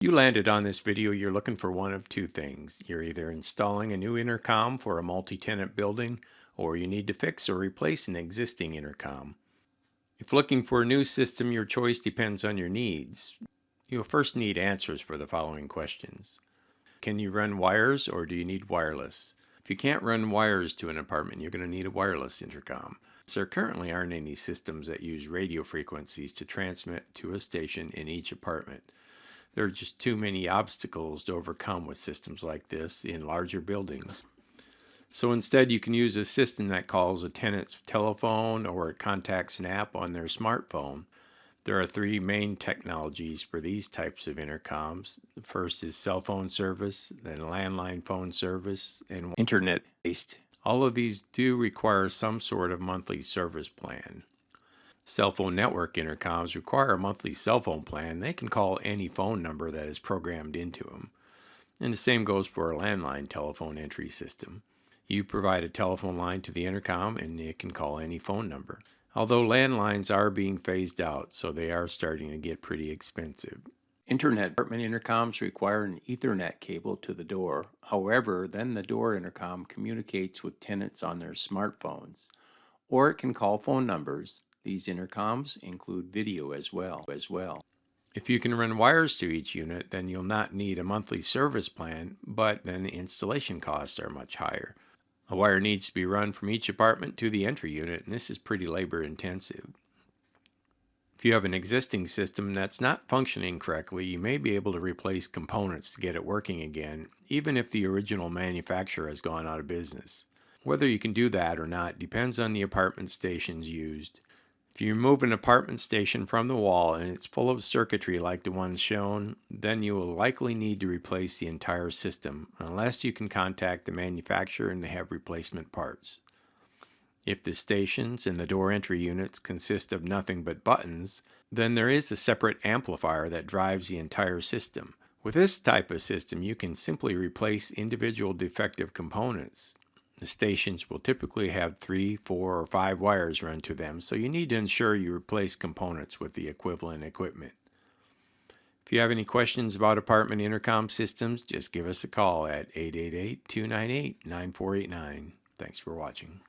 You landed on this video, you're looking for one of two things. You're either installing a new intercom for a multi-tenant building, or you need to fix or replace an existing intercom. If looking for a new system, your choice depends on your needs. You'll first need answers for the following questions. Can you run wires, or do you need wireless? If you can't run wires to an apartment, you're going to need a wireless intercom. There currently aren't any systems that use radio frequencies to transmit to a station in each apartment. There are just too many obstacles to overcome with systems like this in larger buildings. So instead, you can use a system that calls a tenant's telephone or it contacts an app on their smartphone. There are three main technologies for these types of intercoms. The first is cell phone service, then landline phone service, and internet-based. All of these do require some sort of monthly service plan. Cell phone network intercoms require a monthly cell phone plan. They can call any phone number that is programmed into them. And the same goes for a landline telephone entry system. You provide a telephone line to the intercom and it can call any phone number. Although landlines are being phased out, so they are starting to get pretty expensive. Internet apartment intercoms require an Ethernet cable to the door. However, then the door intercom communicates with tenants on their smartphones, or it can call phone numbers. These intercoms include video as well. If you can run wires to each unit, then you'll not need a monthly service plan, but then the installation costs are much higher. A wire needs to be run from each apartment to the entry unit, and this is pretty labor intensive. If you have an existing system that's not functioning correctly, you may be able to replace components to get it working again, even if the original manufacturer has gone out of business. Whether you can do that or not depends on the apartment stations used. If you remove an apartment station from the wall and it's full of circuitry like the ones shown, then you will likely need to replace the entire system, unless you can contact the manufacturer and they have replacement parts. If the stations and the door entry units consist of nothing but buttons, then there is a separate amplifier that drives the entire system. With this type of system, you can simply replace individual defective components. The stations will typically have 3, 4, or 5 wires run to them, so you need to ensure you replace components with the equivalent equipment. If you have any questions about apartment intercom systems, just give us a call at 888-298-9489. Thanks for watching.